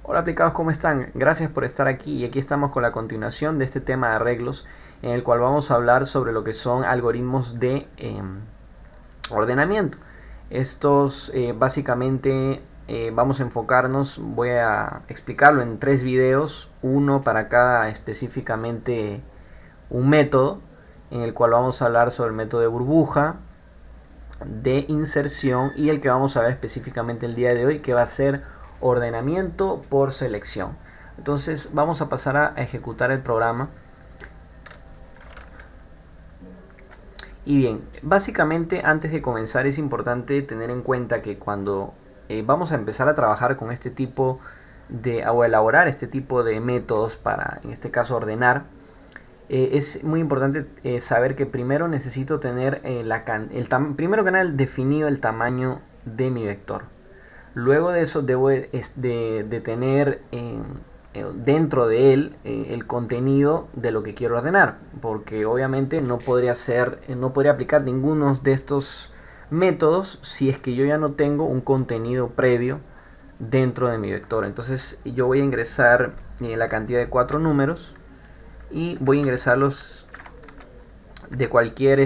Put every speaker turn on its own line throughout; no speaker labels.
Hola aplicados, ¿cómo están? Gracias por estar aquí y aquí estamos con la continuación de este tema de arreglos en el cual vamos a hablar sobre lo que son algoritmos de ordenamiento. Estos básicamente vamos a enfocarnos, voy a explicarlo en tres videos, uno para cada específicamente un método en el cual vamos a hablar sobre el método de burbuja, de inserción y el que vamos a ver específicamente el día de hoy que va a ser ordenamiento por selección. Entonces vamos a pasar a ejecutar el programa. Y bien, básicamente antes de comenzar es importante tener en cuenta que cuando vamos a empezar a trabajar con este tipo de, o elaborar este tipo de métodos para, en este caso, ordenar, es muy importante saber que primero necesito tener primero que nada definido el tamaño de mi vector. Luego de eso debo de tener dentro de él el contenido de lo que quiero ordenar, porque obviamente no podría aplicar ninguno de estos métodos si es que yo ya no tengo un contenido previo dentro de mi vector. Entonces yo voy a ingresar la cantidad de 4 números y voy a ingresarlos de cualquier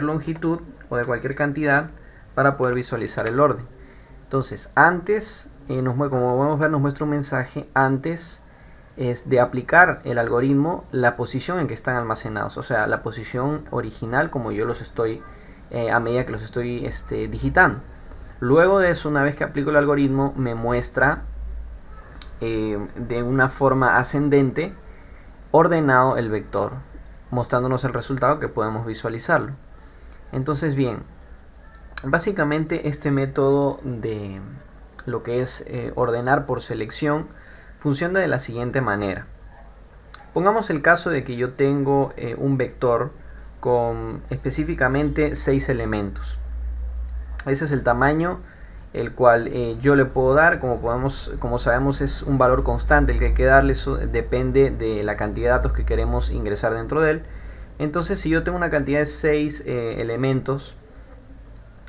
longitud o de cualquier cantidad para poder visualizar el orden. Entonces, antes, como podemos ver, nos muestra un mensaje antes es de aplicar el algoritmo, la posición en que están almacenados, o sea, la posición original como yo los estoy, a medida que los estoy digitando. Luego de eso, una vez que aplico el algoritmo, me muestra de una forma ascendente ordenado el vector, mostrándonos el resultado que podemos visualizarlo. Entonces, bien, básicamente este método de lo que es ordenar por selección funciona de la siguiente manera. Pongamos el caso de que yo tengo un vector con específicamente 6 elementos. Ese es el tamaño el cual yo le puedo dar. Como sabemos, es un valor constante el que hay que darle. Eso depende de la cantidad de datos que queremos ingresar dentro de él. Entonces, si yo tengo una cantidad de 6 elementos,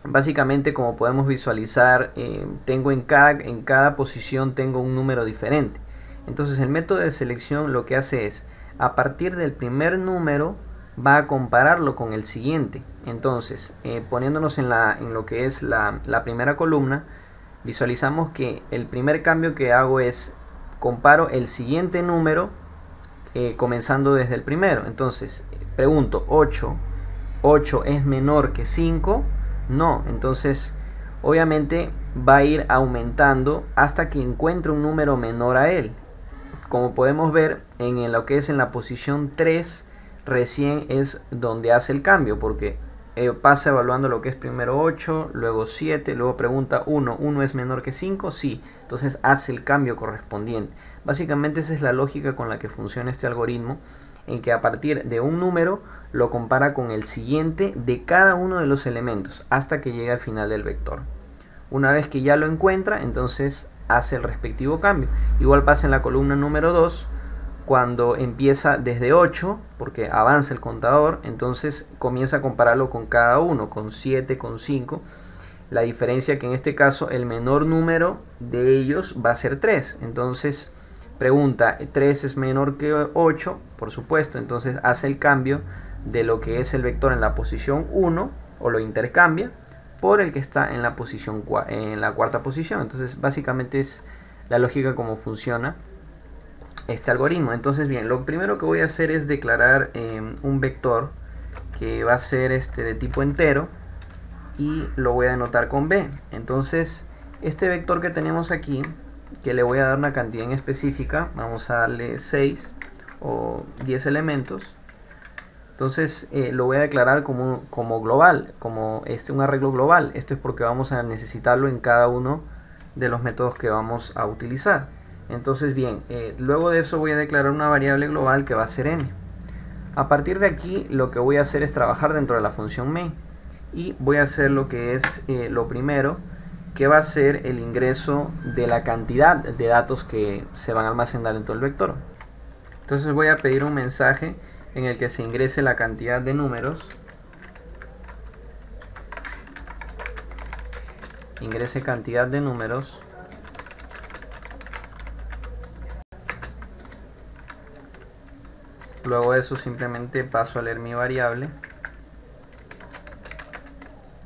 básicamente, como podemos visualizar, tengo en cada posición tengo un número diferente. Entonces el método de selección lo que hace es, a partir del primer número, va a compararlo con el siguiente. Entonces, poniéndonos en lo que es la primera columna, visualizamos que el primer cambio que hago es, comparo el siguiente número comenzando desde el primero. Entonces, pregunto, 8 es menor que 5. No, entonces obviamente va a ir aumentando hasta que encuentre un número menor a él. Como podemos ver en lo que es en la posición 3, recién es donde hace el cambio, porque pasa evaluando lo que es primero 8, luego 7, luego pregunta 1 es menor que 5, sí, entonces hace el cambio correspondiente. Básicamente esa es la lógica con la que funciona este algoritmo, en que a partir de un número lo compara con el siguiente de cada uno de los elementos hasta que llegue al final del vector. Una vez que ya lo encuentra, entonces hace el respectivo cambio. Igual pasa en la columna número 2, cuando empieza desde 8, porque avanza el contador, entonces comienza a compararlo con cada uno, con 7, con 5. La diferencia que en este caso el menor número de ellos va a ser 3. Entonces pregunta, 3 es menor que 8, por supuesto, entonces hace el cambio de lo que es el vector en la posición 1, o lo intercambia por el que está en la posición en la cuarta posición. Entonces básicamente es la lógica como funciona este algoritmo. Entonces bien, lo primero que voy a hacer es declarar un vector que va a ser de tipo entero y lo voy a denotar con b. Entonces este vector que tenemos aquí, que le voy a dar una cantidad en específica, vamos a darle 6 o 10 elementos. Entonces lo voy a declarar como global, como un arreglo global. Esto es porque vamos a necesitarlo en cada uno de los métodos que vamos a utilizar. Entonces bien, luego de eso voy a declarar una variable global que va a ser n. A partir de aquí lo que voy a hacer es trabajar dentro de la función main. Y voy a hacer lo que es lo primero, que va a ser el ingreso de la cantidad de datos que se van a almacenar dentro del vector. Entonces voy a pedir un mensaje en el que se ingrese la cantidad de números. Ingrese cantidad de números. Luego de eso simplemente paso a leer mi variable,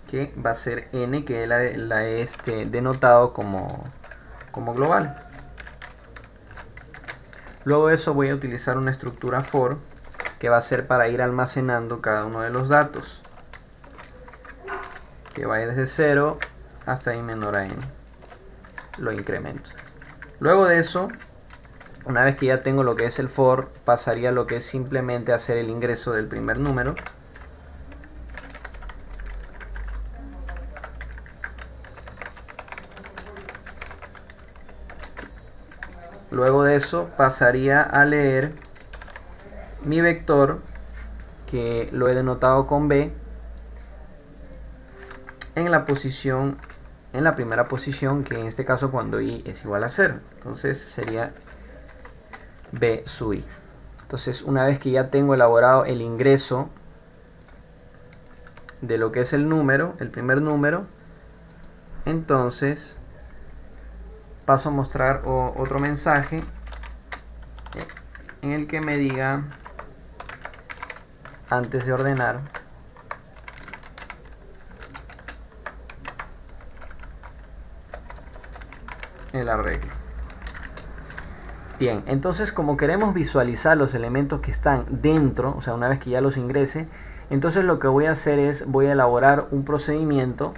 que va a ser n, que la he denotado como global. Luego de eso voy a utilizar una estructura for, que va a ser para ir almacenando cada uno de los datos, que va a ir desde 0 hasta i menor a n. Lo incremento. Luego de eso, una vez que ya tengo lo que es el for, pasaría a lo que es simplemente hacer el ingreso del primer número. Luego de eso pasaría a leer mi vector, que lo he denotado con b, en la primera posición, que en este caso cuando i es igual a 0. Entonces sería b sub i. Entonces, una vez que ya tengo elaborado el ingreso de lo que es el número, el primer número, entonces paso a mostrar otro mensaje en el que me diga, antes de ordenar, el arreglo. Bien, entonces como queremos visualizar los elementos que están dentro, o sea, una vez que ya los ingrese, entonces lo que voy a hacer es, voy a elaborar un procedimiento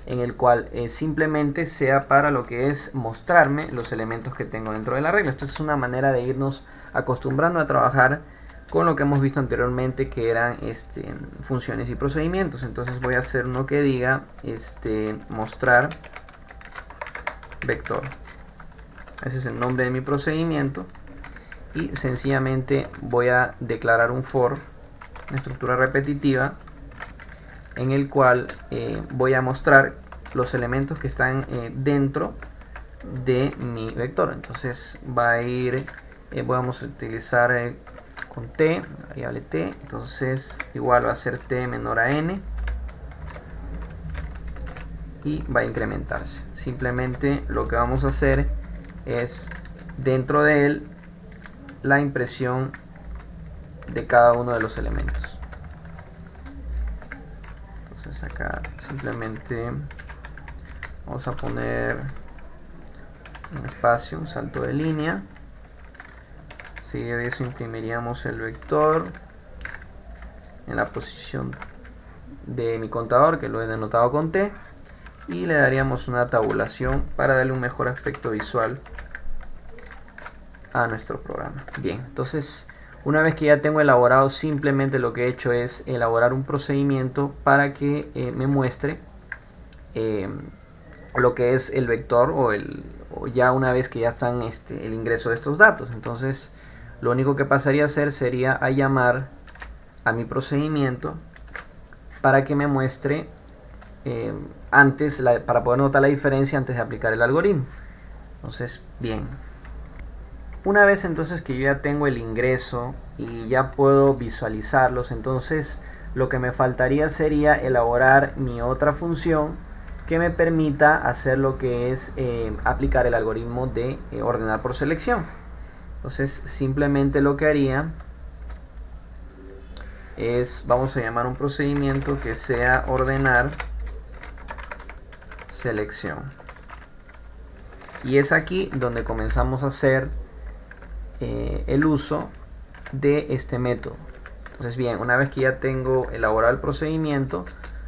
en el cual simplemente sea para lo que es mostrarme los elementos que tengo dentro de la regla. Esto es una manera de irnos acostumbrando a trabajar con lo que hemos visto anteriormente, que eran funciones y procedimientos. Entonces voy a hacer uno que diga mostrar vector. Ese es el nombre de mi procedimiento, y sencillamente voy a declarar un for, una estructura repetitiva, en el cual voy a mostrar los elementos que están dentro de mi vector. Entonces va a ir, vamos a utilizar con t, variable t, entonces igual va a ser t menor a n, y va a incrementarse. Simplemente lo que vamos a hacer es, dentro de él, la impresión de cada uno de los elementos. Entonces acá simplemente vamos a poner un espacio, un salto de línea. Seguido de eso imprimiríamos el vector en la posición de mi contador, que lo he denotado con T, y le daríamos una tabulación para darle un mejor aspecto visual a nuestro programa. Bien, entonces una vez que ya tengo elaborado, simplemente lo que he hecho es elaborar un procedimiento para que me muestre lo que es el vector, o ya una vez que ya están el ingreso de estos datos. Entonces lo único que pasaría a hacer sería a llamar a mi procedimiento para que me muestre para poder notar la diferencia antes de aplicar el algoritmo. Entonces, bien, una vez entonces que yo ya tengo el ingreso y ya puedo visualizarlos, entonces lo que me faltaría sería elaborar mi otra función que me permita hacer lo que es aplicar el algoritmo de ordenar por selección. Entonces simplemente lo que haría es, vamos a llamar un procedimiento que sea ordenar selección, y es aquí donde comenzamos a hacer el uso de este método. Entonces, bien, una vez que ya tengo elaborado el procedimiento,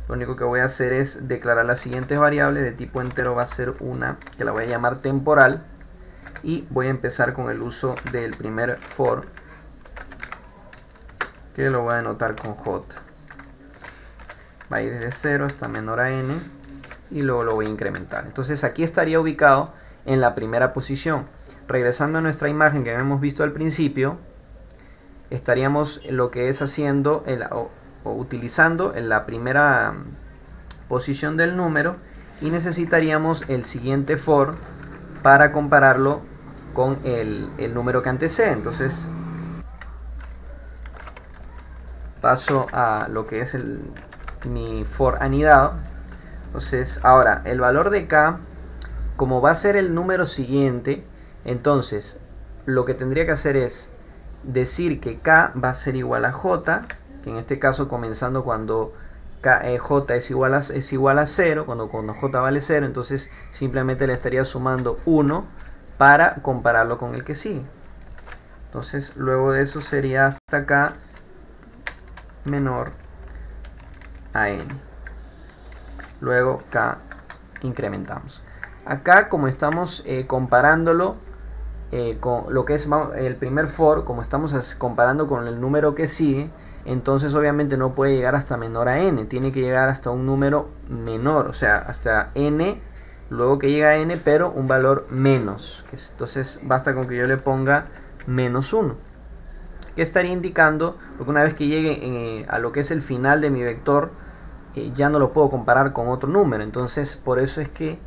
lo único que voy a hacer es declarar las siguientes variables. De tipo entero va a ser una que la voy a llamar temporal, y voy a empezar con el uso del primer for, que lo voy a denotar con j. Va a ir desde 0 hasta menor a n, y luego lo voy a incrementar. Entonces aquí estaría ubicado en la primera posición. Regresando a nuestra imagen que habíamos visto al principio, estaríamos lo que es haciendo o utilizando en la primera posición del número, y necesitaríamos el siguiente for para compararlo con el número que antecede. Entonces paso a lo que es mi for anidado. Entonces ahora el valor de k, como va a ser el número siguiente, entonces lo que tendría que hacer es decir que K va a ser igual a J, que en este caso comenzando cuando J es igual a 0, cuando J vale 0, entonces simplemente le estaría sumando 1 para compararlo con el que sigue. Entonces luego de eso sería hasta K menor a N. Luego K incrementamos. Acá, como estamos comparándolo con lo que es el primer for, como estamos comparando con el número que sigue, entonces obviamente no puede llegar hasta menor a n, tiene que llegar hasta un número menor, o sea, hasta n, luego que llega a n, pero un valor menos. Entonces basta con que yo le ponga menos 1, que estaría indicando, porque una vez que llegue a lo que es el final de mi vector, ya no lo puedo comparar con otro número. Entonces por eso es que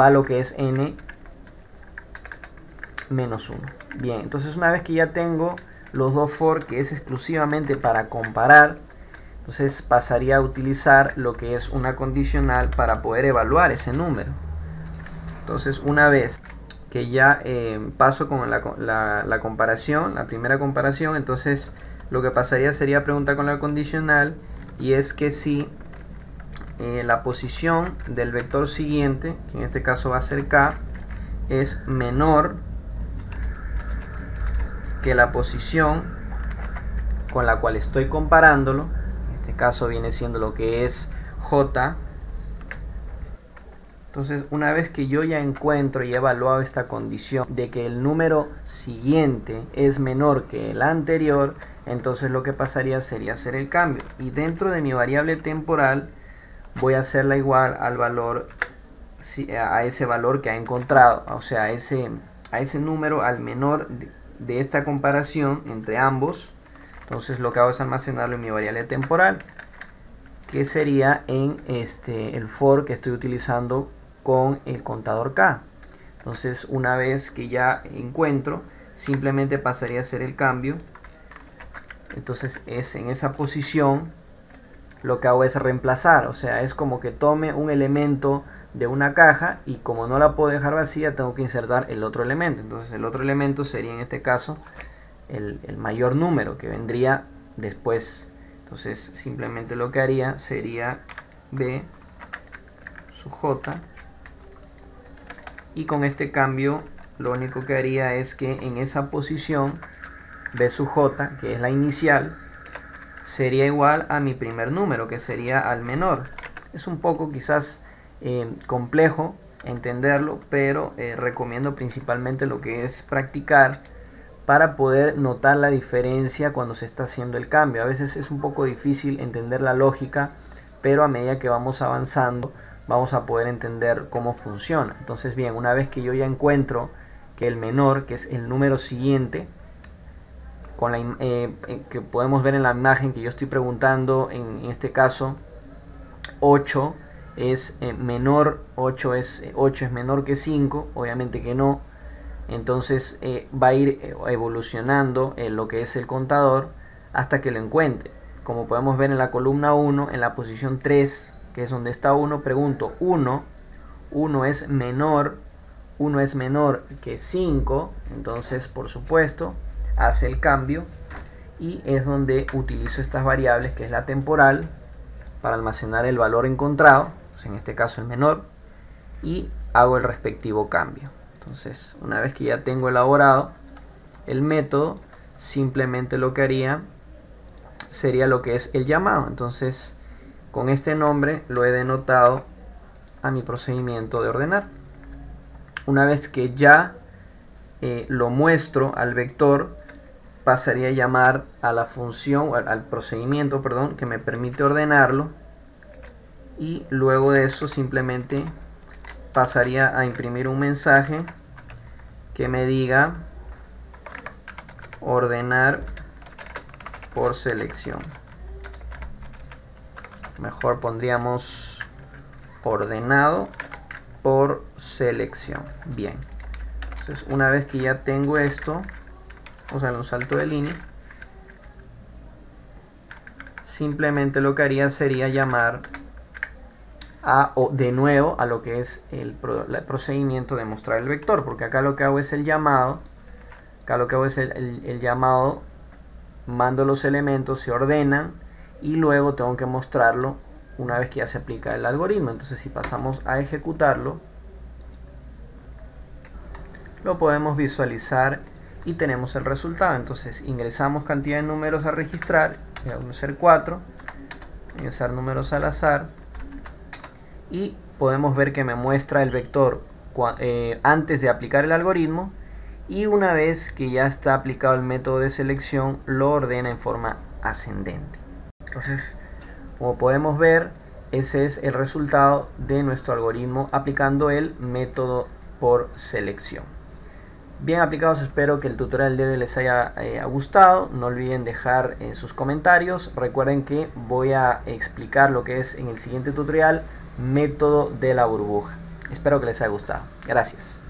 va lo que es n menos 1. Bien, entonces una vez que ya tengo los dos for, que es exclusivamente para comparar, entonces pasaría a utilizar lo que es una condicional para poder evaluar ese número. Entonces una vez que ya paso con la comparación, la primera comparación, entonces lo que pasaría sería preguntar con la condicional, y es que si la posición del vector siguiente, que en este caso va a ser K, es menor que la posición con la cual estoy comparándolo, en este caso viene siendo lo que es J. Entonces una vez que yo ya encuentro y he evaluado esta condición de que el número siguiente es menor que el anterior, entonces lo que pasaría sería hacer el cambio, y dentro de mi variable temporal voy a hacerla igual al valor, a ese valor que ha encontrado, o sea, a ese número, al menor de esta comparación entre ambos. Entonces lo que hago es almacenarlo en mi variable temporal, que sería en el for que estoy utilizando con el contador K. Entonces una vez que ya encuentro, simplemente pasaría a hacer el cambio. Entonces es en esa posición, lo que hago es reemplazar, o sea, es como que tome un elemento de una caja y como no la puedo dejar vacía, tengo que insertar el otro elemento. Entonces el otro elemento sería en este caso el mayor número que vendría después. Entonces simplemente lo que haría sería B sub J, y con este cambio lo único que haría es que en esa posición B sub J, que es la inicial, sería igual a mi primer número, que sería al menor. Es un poco quizás complejo entenderlo, pero recomiendo principalmente lo que es practicar para poder notar la diferencia cuando se está haciendo el cambio. A veces es un poco difícil entender la lógica, pero a medida que vamos avanzando vamos a poder entender cómo funciona. Entonces bien, una vez que yo ya encuentro que el menor, que es el número siguiente, con que podemos ver en la imagen que yo estoy preguntando, en este caso 8 es menor, 8 es menor que 5, obviamente que no. Entonces va a ir evolucionando lo que es el contador hasta que lo encuentre. Como podemos ver en la columna 1, en la posición 3, que es donde está 1, pregunto 1 es menor que 5, entonces por supuesto hace el cambio, y es donde utilizo estas variables, que es la temporal, para almacenar el valor encontrado, pues en este caso el menor, y hago el respectivo cambio. Entonces una vez que ya tengo elaborado el método, simplemente lo que haría sería lo que es el llamado. Entonces con este nombre lo he denotado a mi procedimiento de ordenar. Una vez que ya lo muestro al vector, pasaría a llamar a la función, al procedimiento, perdón, que me permite ordenarlo, y luego de eso simplemente pasaría a imprimir un mensaje que me diga ordenar por selección. Mejor pondríamos ordenado por selección. Bien, entonces una vez que ya tengo esto, vamos a darle un salto de línea, simplemente lo que haría sería llamar de nuevo a lo que es el procedimiento de mostrar el vector, porque acá lo que hago es el llamado Acá lo que hago es el llamado, mando los elementos, se ordenan y luego tengo que mostrarlo una vez que ya se aplica el algoritmo. Entonces si pasamos a ejecutarlo, lo podemos visualizar y tenemos el resultado. Entonces ingresamos cantidad de números a registrar, voy a ser 4, ingresar números al azar y podemos ver que me muestra el vector antes de aplicar el algoritmo, y una vez que ya está aplicado el método de selección lo ordena en forma ascendente. Entonces, como podemos ver, ese es el resultado de nuestro algoritmo aplicando el método por selección. Bien aplicados, espero que el tutorial de hoy les haya gustado. No olviden dejar sus comentarios. Recuerden que voy a explicar lo que es en el siguiente tutorial método de la burbuja. Espero que les haya gustado. Gracias.